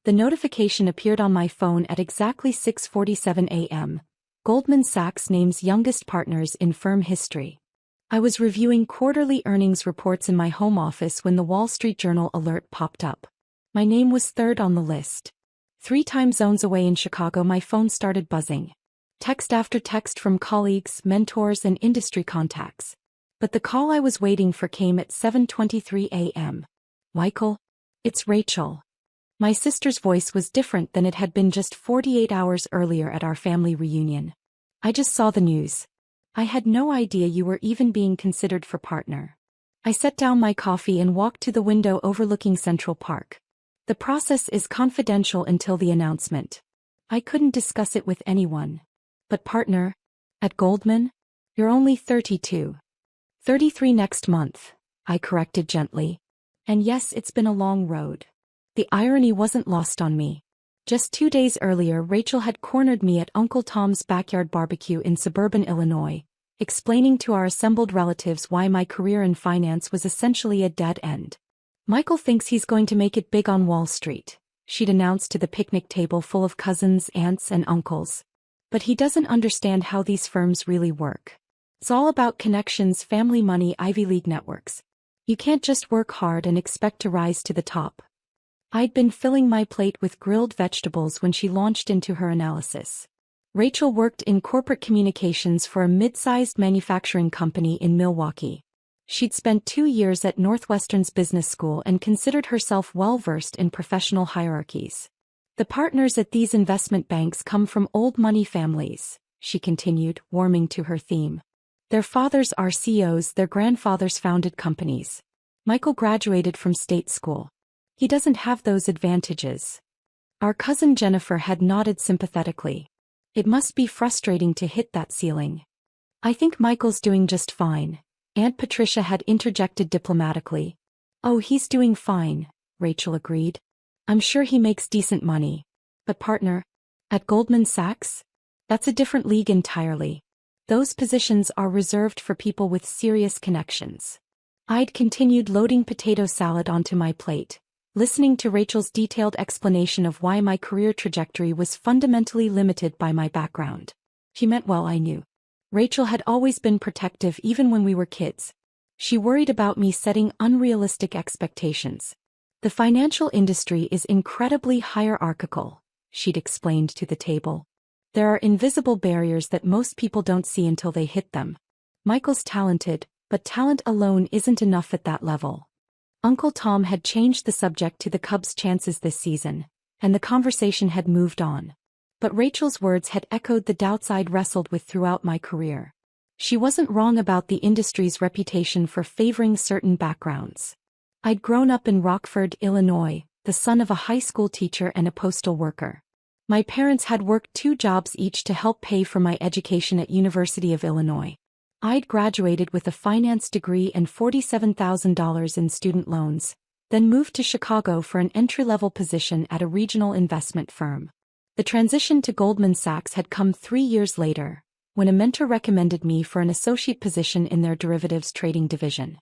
The notification appeared on my phone at exactly 6:47 a.m. Goldman Sachs names youngest partners in firm history. I was reviewing quarterly earnings reports in my home office when the Wall Street Journal alert popped up. My name was third on the list. 3 time zones away in Chicago, my phone started buzzing. Text after text from colleagues, mentors, and industry contacts. But the call I was waiting for came at 7:23 a.m. Michael? It's Rachel. My sister's voice was different than it had been just 48 hours earlier at our family reunion. I just saw the news. I had no idea you were even being considered for partner. I set down my coffee and walked to the window overlooking Central Park. The process is confidential until the announcement. I couldn't discuss it with anyone. But partner? At Goldman? You're only 32. 33 next month, I corrected gently. And yes, it's been a long road. The irony wasn't lost on me. Just 2 days earlier, Rachel had cornered me at Uncle Tom's backyard barbecue in suburban Illinois, explaining to our assembled relatives why my career in finance was essentially a dead end. Michael thinks he's going to make it big on Wall Street, she'd announced to the picnic table full of cousins, aunts, and uncles. But he doesn't understand how these firms really work. It's all about connections, family money, Ivy League networks. You can't just work hard and expect to rise to the top. I'd been filling my plate with grilled vegetables when she launched into her analysis. Rachel worked in corporate communications for a mid-sized manufacturing company in Milwaukee. She'd spent 2 years at Northwestern's business school and considered herself well-versed in professional hierarchies. The partners at these investment banks come from old money families, she continued, warming to her theme. Their fathers are CEOs, their grandfathers founded companies. Michael graduated from state school. He doesn't have those advantages. Our cousin Jennifer had nodded sympathetically. It must be frustrating to hit that ceiling. I think Michael's doing just fine, Aunt Patricia had interjected diplomatically. Oh, he's doing fine, Rachel agreed. I'm sure he makes decent money. But partner? At Goldman Sachs? That's a different league entirely. Those positions are reserved for people with serious connections. I'd continued loading potato salad onto my plate, listening to Rachel's detailed explanation of why my career trajectory was fundamentally limited by my background. She meant well, I knew. Rachel had always been protective even when we were kids. She worried about me setting unrealistic expectations. The financial industry is incredibly hierarchical, she'd explained to the table. There are invisible barriers that most people don't see until they hit them. Michael's talented, but talent alone isn't enough at that level. Uncle Tom had changed the subject to the Cubs' chances this season, and the conversation had moved on. But Rachel's words had echoed the doubts I'd wrestled with throughout my career. She wasn't wrong about the industry's reputation for favoring certain backgrounds. I'd grown up in Rockford, Illinois, the son of a high school teacher and a postal worker. My parents had worked 2 jobs each to help pay for my education at University of Illinois. I'd graduated with a finance degree and $47,000 in student loans, then moved to Chicago for an entry-level position at a regional investment firm. The transition to Goldman Sachs had come 3 years later, when a mentor recommended me for an associate position in their derivatives trading division.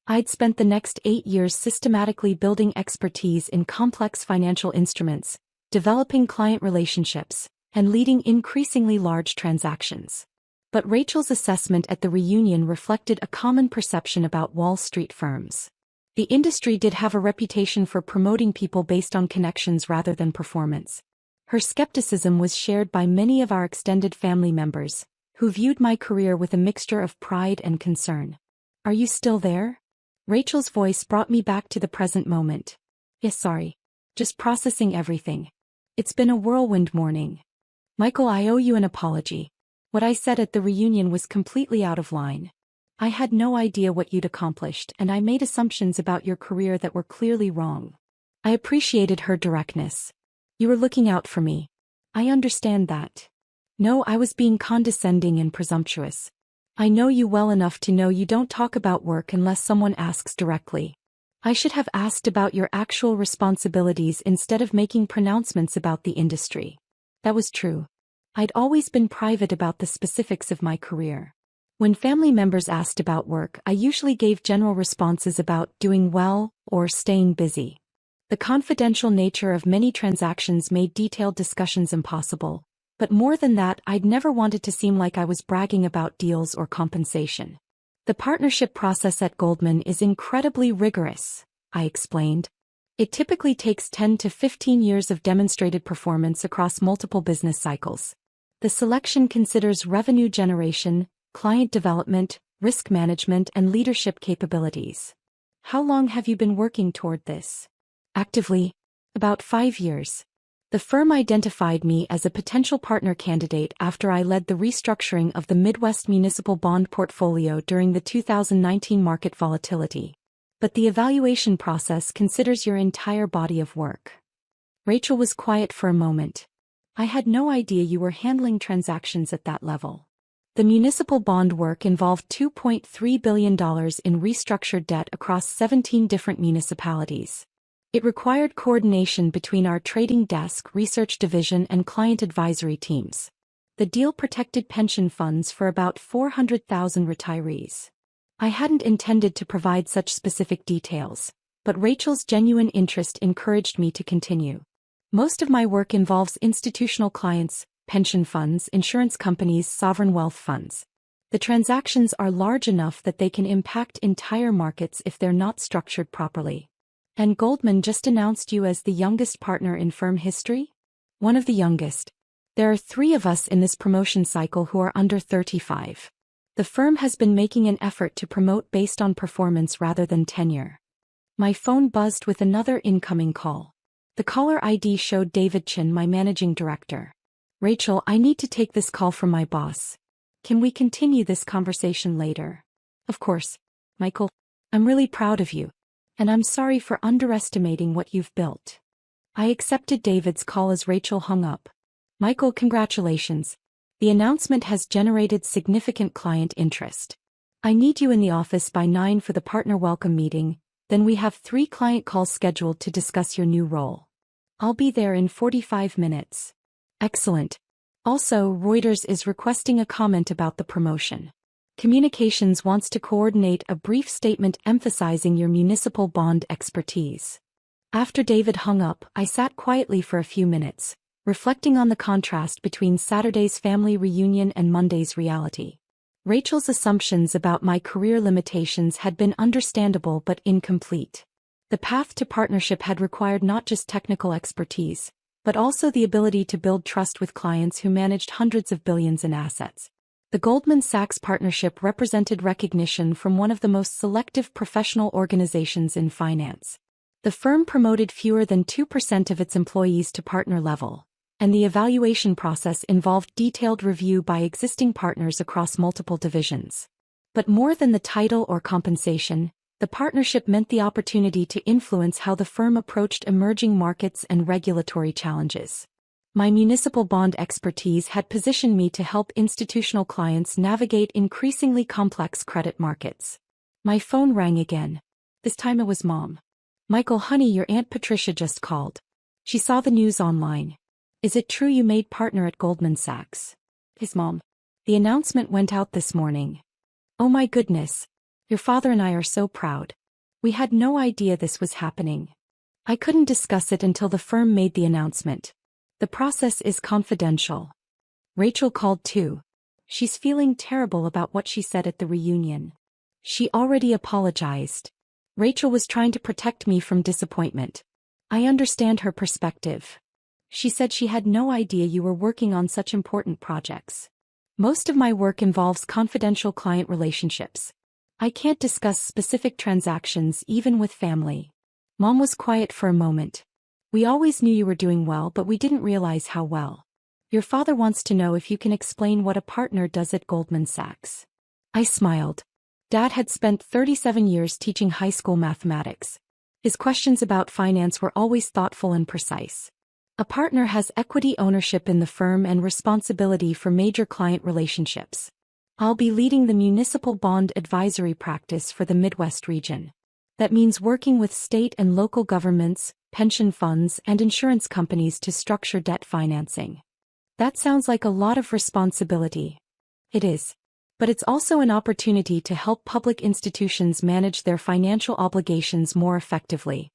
I'd spent the next 8 years systematically building expertise in complex financial instruments, developing client relationships, and leading increasingly large transactions. But Rachel's assessment at the reunion reflected a common perception about Wall Street firms. The industry did have a reputation for promoting people based on connections rather than performance. Her skepticism was shared by many of our extended family members, who viewed my career with a mixture of pride and concern. Are you still there? Rachel's voice brought me back to the present moment. Yes, sorry. Just processing everything. It's been a whirlwind morning. Michael, I owe you an apology. What I said at the reunion was completely out of line. I had no idea what you'd accomplished, and I made assumptions about your career that were clearly wrong. I appreciated her directness. You were looking out for me. I understand that. No, I was being condescending and presumptuous. I know you well enough to know you don't talk about work unless someone asks directly. I should have asked about your actual responsibilities instead of making pronouncements about the industry. That was true. I'd always been private about the specifics of my career. When family members asked about work, I usually gave general responses about doing well or staying busy. The confidential nature of many transactions made detailed discussions impossible, but more than that, I'd never wanted to seem like I was bragging about deals or compensation. The partnership process at Goldman is incredibly rigorous, I explained. It typically takes 10 to 15 years of demonstrated performance across multiple business cycles. The selection considers revenue generation, client development, risk management, and leadership capabilities. How long have you been working toward this? Actively? About 5 years. The firm identified me as a potential partner candidate after I led the restructuring of the Midwest municipal bond portfolio during the 2019 market volatility. But the evaluation process considers your entire body of work. Rachel was quiet for a moment. I had no idea you were handling transactions at that level. The municipal bond work involved $2.3 billion in restructured debt across 17 different municipalities. It required coordination between our trading desk, research division, and client advisory teams. The deal protected pension funds for about 400,000 retirees. I hadn't intended to provide such specific details, but Rachel's genuine interest encouraged me to continue. Most of my work involves institutional clients, pension funds, insurance companies, sovereign wealth funds. The transactions are large enough that they can impact entire markets if they're not structured properly. And Goldman just announced you as the youngest partner in firm history? One of the youngest. There are 3 of us in this promotion cycle who are under 35. The firm has been making an effort to promote based on performance rather than tenure. My phone buzzed with another incoming call. The caller ID showed David Chin, my managing director. Rachel, I need to take this call from my boss. Can we continue this conversation later? Of course. Michael, I'm really proud of you. And I'm sorry for underestimating what you've built. I accepted David's call as Rachel hung up. Michael, congratulations. The announcement has generated significant client interest. I need you in the office by 9 for the partner welcome meeting, then we have 3 client calls scheduled to discuss your new role. I'll be there in 45 minutes. Excellent. Also, Reuters is requesting a comment about the promotion. Communications wants to coordinate a brief statement emphasizing your municipal bond expertise. After David hung up, I sat quietly for a few minutes, reflecting on the contrast between Saturday's family reunion and Monday's reality. Rachel's assumptions about my career limitations had been understandable but incomplete. The path to partnership had required not just technical expertise, but also the ability to build trust with clients who managed hundreds of billions in assets. The Goldman Sachs partnership represented recognition from one of the most selective professional organizations in finance. The firm promoted fewer than 2% of its employees to partner level, and the evaluation process involved detailed review by existing partners across multiple divisions. But more than the title or compensation, the partnership meant the opportunity to influence how the firm approached emerging markets and regulatory challenges. My municipal bond expertise had positioned me to help institutional clients navigate increasingly complex credit markets. My phone rang again. This time it was Mom. Michael, honey, your Aunt Patricia just called. She saw the news online. Is it true you made partner at Goldman Sachs? His mom. The announcement went out this morning. Oh my goodness. Your father and I are so proud. We had no idea this was happening. I couldn't discuss it until the firm made the announcement. The process is confidential. Rachel called too. She's feeling terrible about what she said at the reunion. She already apologized. Rachel was trying to protect me from disappointment. I understand her perspective. She said she had no idea you were working on such important projects. Most of my work involves confidential client relationships. I can't discuss specific transactions even with family. Mom was quiet for a moment. We always knew you were doing well, but we didn't realize how well. Your father wants to know if you can explain what a partner does at Goldman Sachs. I smiled. Dad had spent 37 years teaching high school mathematics. His questions about finance were always thoughtful and precise. A partner has equity ownership in the firm and responsibility for major client relationships. I'll be leading the municipal bond advisory practice for the Midwest region. That means working with state and local governments, pension funds, and insurance companies to structure debt financing. That sounds like a lot of responsibility. It is. But it's also an opportunity to help public institutions manage their financial obligations more effectively.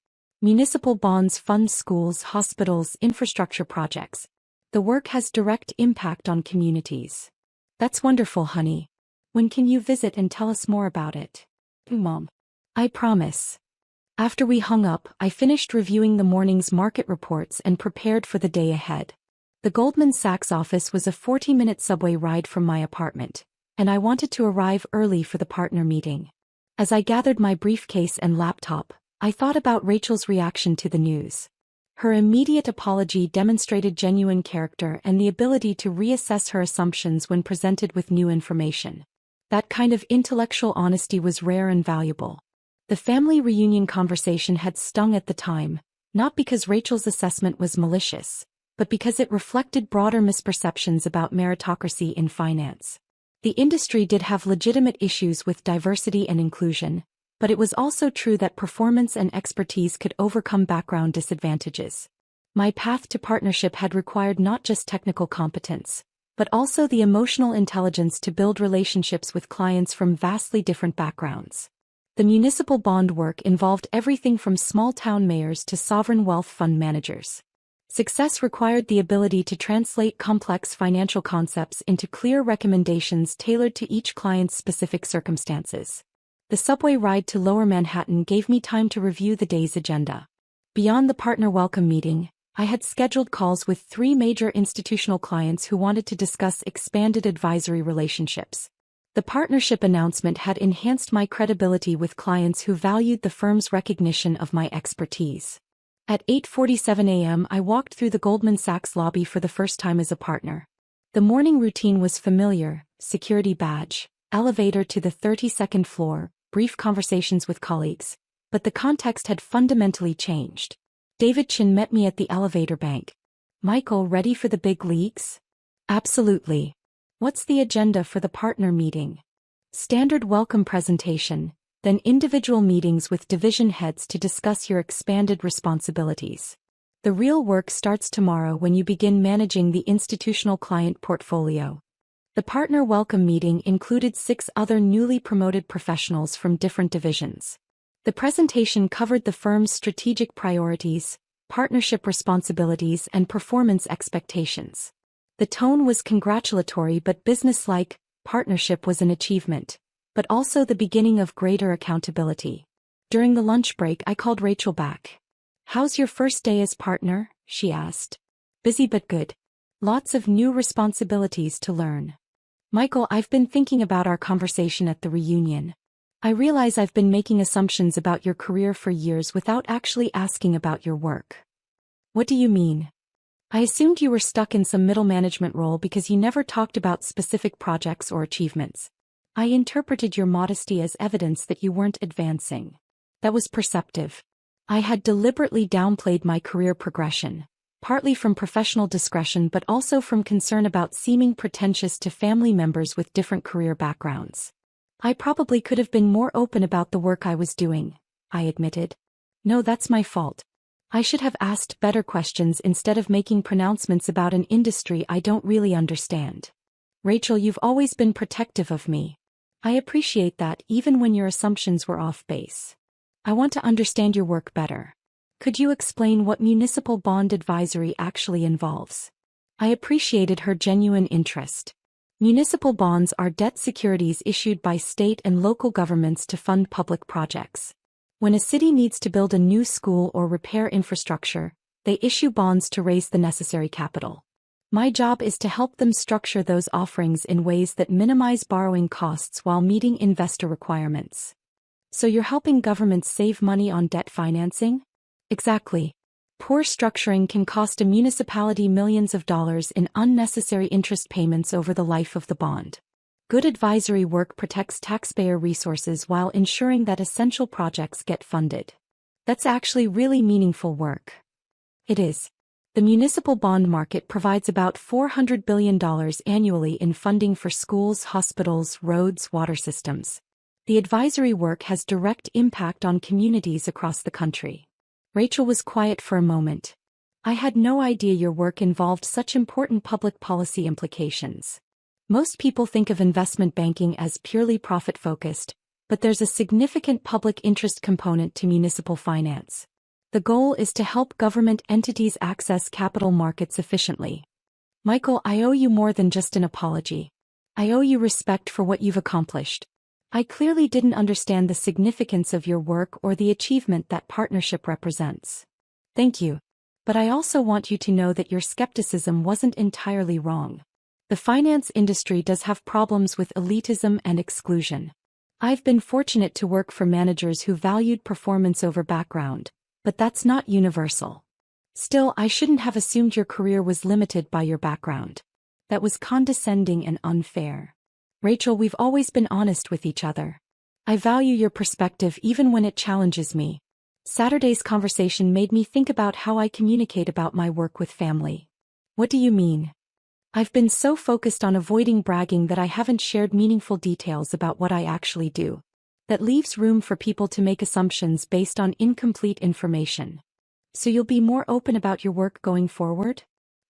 Municipal bonds fund schools, hospitals, infrastructure projects. The work has direct impact on communities. That's wonderful, honey. When can you visit and tell us more about it? Mom. I promise. After we hung up, I finished reviewing the morning's market reports and prepared for the day ahead. The Goldman Sachs office was a 40-minute subway ride from my apartment, and I wanted to arrive early for the partner meeting. As I gathered my briefcase and laptop, I thought about Rachel's reaction to the news. Her immediate apology demonstrated genuine character and the ability to reassess her assumptions when presented with new information. That kind of intellectual honesty was rare and valuable. The family reunion conversation had stung at the time, not because Rachel's assessment was malicious, but because it reflected broader misperceptions about meritocracy in finance. The industry did have legitimate issues with diversity and inclusion, but it was also true that performance and expertise could overcome background disadvantages. My path to partnership had required not just technical competence, but also the emotional intelligence to build relationships with clients from vastly different backgrounds. The municipal bond work involved everything from small-town mayors to sovereign wealth fund managers. Success required the ability to translate complex financial concepts into clear recommendations tailored to each client's specific circumstances. The subway ride to Lower Manhattan gave me time to review the day's agenda. Beyond the partner welcome meeting, I had scheduled calls with 3 major institutional clients who wanted to discuss expanded advisory relationships. The partnership announcement had enhanced my credibility with clients who valued the firm's recognition of my expertise. At 8:47 a.m. I walked through the Goldman Sachs lobby for the first time as a partner. The morning routine was familiar: security badge, elevator to the 32nd floor, brief conversations with colleagues, but the context had fundamentally changed. David Chin met me at the elevator bank. Michael, ready for the big leagues? Absolutely. What's the agenda for the partner meeting? Standard welcome presentation, then individual meetings with division heads to discuss your expanded responsibilities. The real work starts tomorrow when you begin managing the institutional client portfolio. The partner welcome meeting included 6 other newly promoted professionals from different divisions. The presentation covered the firm's strategic priorities, partnership responsibilities, and performance expectations. The tone was congratulatory but businesslike. Partnership was an achievement, but also the beginning of greater accountability. During the lunch break, I called Rachel back. "How's your first day as partner?" she asked. "Busy but good. Lots of new responsibilities to learn." "Michael, I've been thinking about our conversation at the reunion. I realize I've been making assumptions about your career for years without actually asking about your work." "What do you mean?" "I assumed you were stuck in some middle management role because you never talked about specific projects or achievements. I interpreted your modesty as evidence that you weren't advancing." That was perceptive. I had deliberately downplayed my career progression, partly from professional discretion but also from concern about seeming pretentious to family members with different career backgrounds. "I probably could have been more open about the work I was doing," I admitted. "No, that's my fault. I should have asked better questions instead of making pronouncements about an industry I don't really understand." "Rachel, you've always been protective of me. I appreciate that even when your assumptions were off base. I want to understand your work better. Could you explain what municipal bond advisory actually involves?" I appreciated her genuine interest. Municipal bonds are debt securities issued by state and local governments to fund public projects. When a city needs to build a new school or repair infrastructure, they issue bonds to raise the necessary capital. My job is to help them structure those offerings in ways that minimize borrowing costs while meeting investor requirements. "So you're helping governments save money on debt financing?" "Exactly. Poor structuring can cost a municipality millions of dollars in unnecessary interest payments over the life of the bond. Good advisory work protects taxpayer resources while ensuring that essential projects get funded." That's actually really meaningful work. It is. The municipal bond market provides about $400 billion annually in funding for schools, hospitals, roads, water systems. The advisory work has direct impact on communities across the country. Rachel was quiet for a moment. "I had no idea your work involved such important public policy implications. Most people think of investment banking as purely profit-focused, but there's a significant public interest component to municipal finance. The goal is to help government entities access capital markets efficiently. Michael, I owe you more than just an apology. I owe you respect for what you've accomplished. I clearly didn't understand the significance of your work or the achievement that partnership represents. Thank you. But I also want you to know that your skepticism wasn't entirely wrong. The finance industry does have problems with elitism and exclusion. I've been fortunate to work for managers who valued performance over background, but that's not universal. Still, I shouldn't have assumed your career was limited by your background. That was condescending and unfair. Rachel, we've always been honest with each other. I value your perspective even when it challenges me. Saturday's conversation made me think about how I communicate about my work with family. What do you mean? I've been so focused on avoiding bragging that I haven't shared meaningful details about what I actually do. That leaves room for people to make assumptions based on incomplete information. So you'll be more open about your work going forward?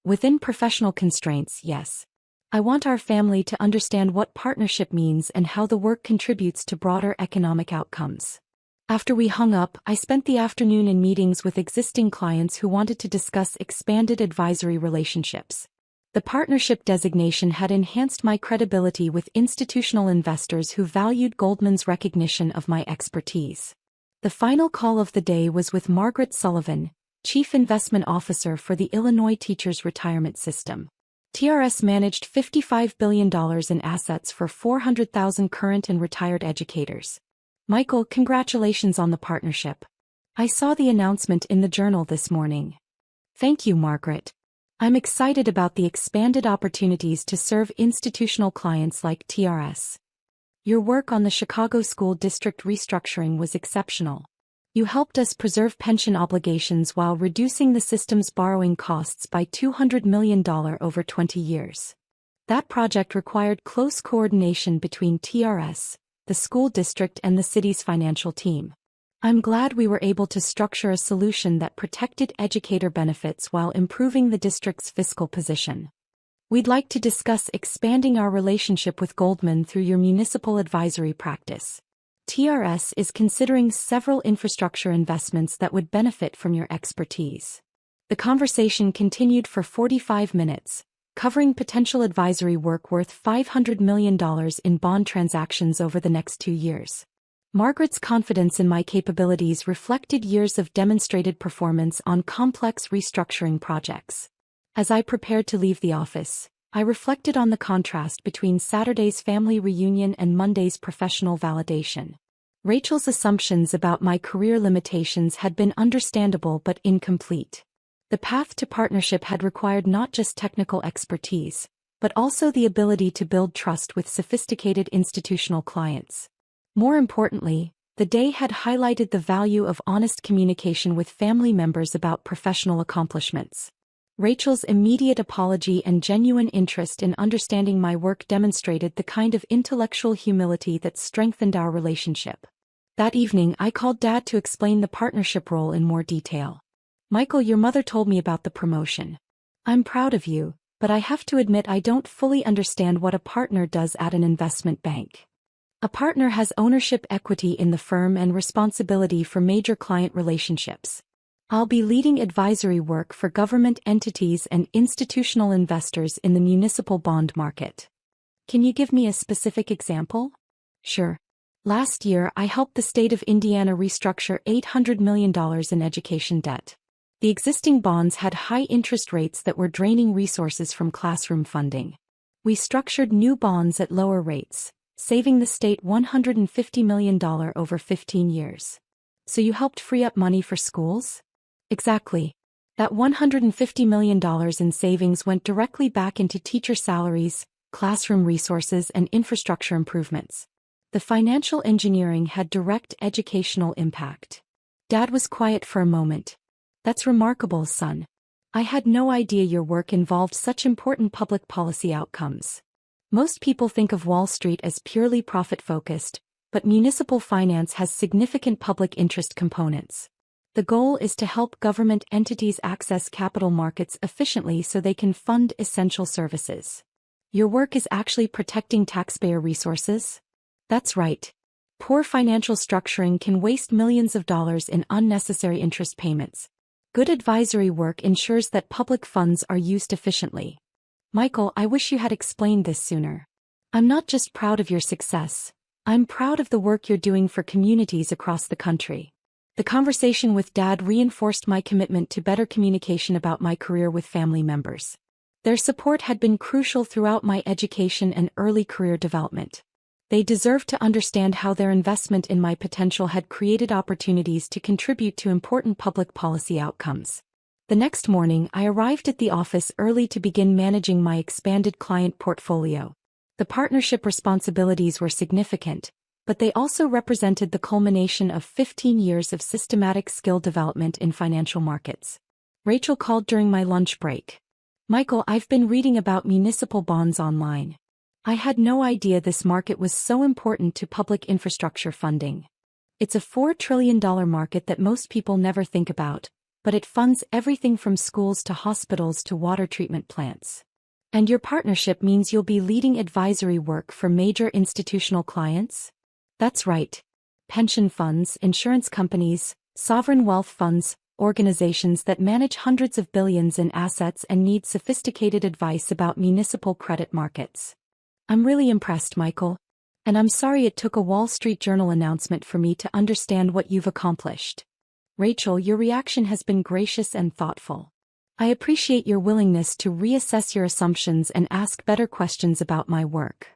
Within professional constraints, yes. I want our family to understand what partnership means and how the work contributes to broader economic outcomes. After we hung up, I spent the afternoon in meetings with existing clients who wanted to discuss expanded advisory relationships. The partnership designation had enhanced my credibility with institutional investors who valued Goldman's recognition of my expertise. The final call of the day was with Margaret Sullivan, Chief Investment Officer for the Illinois Teachers Retirement System. TRS managed $55 billion in assets for 400,000 current and retired educators. Michael, congratulations on the partnership. I saw the announcement in the Journal this morning. Thank you, Margaret. I'm excited about the expanded opportunities to serve institutional clients like TRS. Your work on the Chicago School District restructuring was exceptional. You helped us preserve pension obligations while reducing the system's borrowing costs by $200 million over 20 years. That project required close coordination between TRS, the school district, and the city's financial team. I'm glad we were able to structure a solution that protected educator benefits while improving the district's fiscal position. We'd like to discuss expanding our relationship with Goldman through your municipal advisory practice. TRS is considering several infrastructure investments that would benefit from your expertise. The conversation continued for 45 minutes, covering potential advisory work worth $500 million in bond transactions over the next 2 years. Margaret's confidence in my capabilities reflected years of demonstrated performance on complex restructuring projects. As I prepared to leave the office, I reflected on the contrast between Saturday's family reunion and Monday's professional validation. Rachel's assumptions about my career limitations had been understandable but incomplete. The path to partnership had required not just technical expertise, but also the ability to build trust with sophisticated institutional clients. More importantly, the day had highlighted the value of honest communication with family members about professional accomplishments. Rachel's immediate apology and genuine interest in understanding my work demonstrated the kind of intellectual humility that strengthened our relationship. That evening, I called Dad to explain the partnership role in more detail. Michael, your mother told me about the promotion. I'm proud of you, but I have to admit I don't fully understand what a partner does at an investment bank. A partner has ownership equity in the firm and responsibility for major client relationships. I'll be leading advisory work for government entities and institutional investors in the municipal bond market. Can you give me a specific example? Sure. Last year, I helped the state of Indiana restructure $800 million in education debt. The existing bonds had high interest rates that were draining resources from classroom funding. We structured new bonds at lower rates, saving the state $150 million over 15 years. So you helped free up money for schools? Exactly. That $150 million in savings went directly back into teacher salaries, classroom resources, and infrastructure improvements. The financial engineering had direct educational impact. Dad was quiet for a moment. That's remarkable, son. I had no idea your work involved such important public policy outcomes. Most people think of Wall Street as purely profit-focused, but municipal finance has significant public interest components. The goal is to help government entities access capital markets efficiently so they can fund essential services. Your work is actually protecting taxpayer resources? That's right. Poor financial structuring can waste millions of dollars in unnecessary interest payments. Good advisory work ensures that public funds are used efficiently. Michael, I wish you had explained this sooner. I'm not just proud of your success. I'm proud of the work you're doing for communities across the country. The conversation with Dad reinforced my commitment to better communication about my career with family members. Their support had been crucial throughout my education and early career development. They deserved to understand how their investment in my potential had created opportunities to contribute to important public policy outcomes. The next morning, I arrived at the office early to begin managing my expanded client portfolio. The partnership responsibilities were significant, but they also represented the culmination of 15 years of systematic skill development in financial markets. Rachel called during my lunch break. Michael, I've been reading about municipal bonds online. I had no idea this market was so important to public infrastructure funding. It's a $4 trillion market that most people never think about, but it funds everything from schools to hospitals to water treatment plants. And your partnership means you'll be leading advisory work for major institutional clients? That's right. Pension funds, insurance companies, sovereign wealth funds, organizations that manage hundreds of billions in assets and need sophisticated advice about municipal credit markets. I'm really impressed, Michael. And I'm sorry it took a Wall Street Journal announcement for me to understand what you've accomplished. Rachel, your reaction has been gracious and thoughtful. I appreciate your willingness to reassess your assumptions and ask better questions about my work.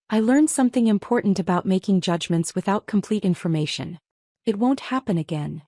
I learned something important about making judgments without complete information. It won't happen again.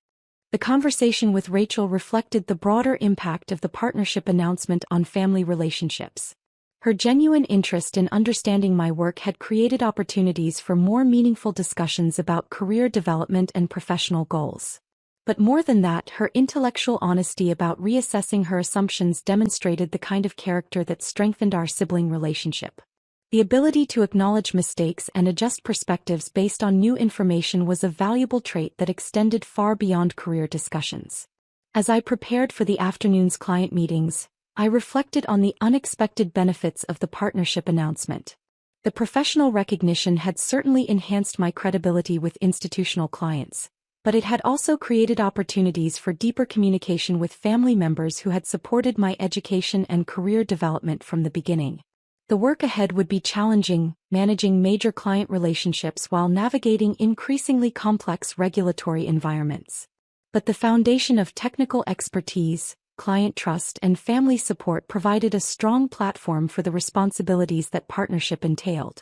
The conversation with Rachel reflected the broader impact of the partnership announcement on family relationships. Her genuine interest in understanding my work had created opportunities for more meaningful discussions about career development and professional goals. But more than that, her intellectual honesty about reassessing her assumptions demonstrated the kind of character that strengthened our sibling relationship. The ability to acknowledge mistakes and adjust perspectives based on new information was a valuable trait that extended far beyond career discussions. As I prepared for the afternoon's client meetings, I reflected on the unexpected benefits of the partnership announcement. The professional recognition had certainly enhanced my credibility with institutional clients, but it had also created opportunities for deeper communication with family members who had supported my education and career development from the beginning. The work ahead would be challenging, managing major client relationships while navigating increasingly complex regulatory environments. But the foundation of technical expertise, client trust, and family support provided a strong platform for the responsibilities that partnership entailed.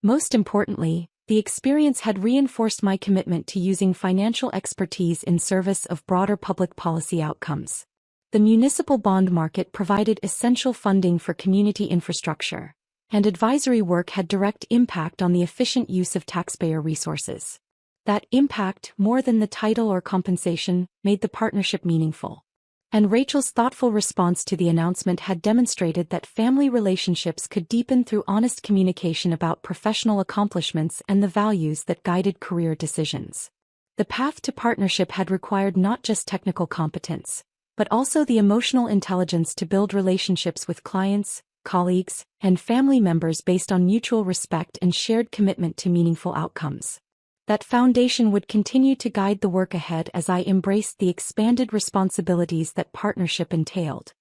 Most importantly, the experience had reinforced my commitment to using financial expertise in service of broader public policy outcomes. The municipal bond market provided essential funding for community infrastructure, and advisory work had direct impact on the efficient use of taxpayer resources. That impact, more than the title or compensation, made the partnership meaningful. And Rachel's thoughtful response to the announcement had demonstrated that family relationships could deepen through honest communication about professional accomplishments and the values that guided career decisions. The path to partnership had required not just technical competence, but also the emotional intelligence to build relationships with clients, colleagues, and family members based on mutual respect and shared commitment to meaningful outcomes. That foundation would continue to guide the work ahead as I embraced the expanded responsibilities that partnership entailed.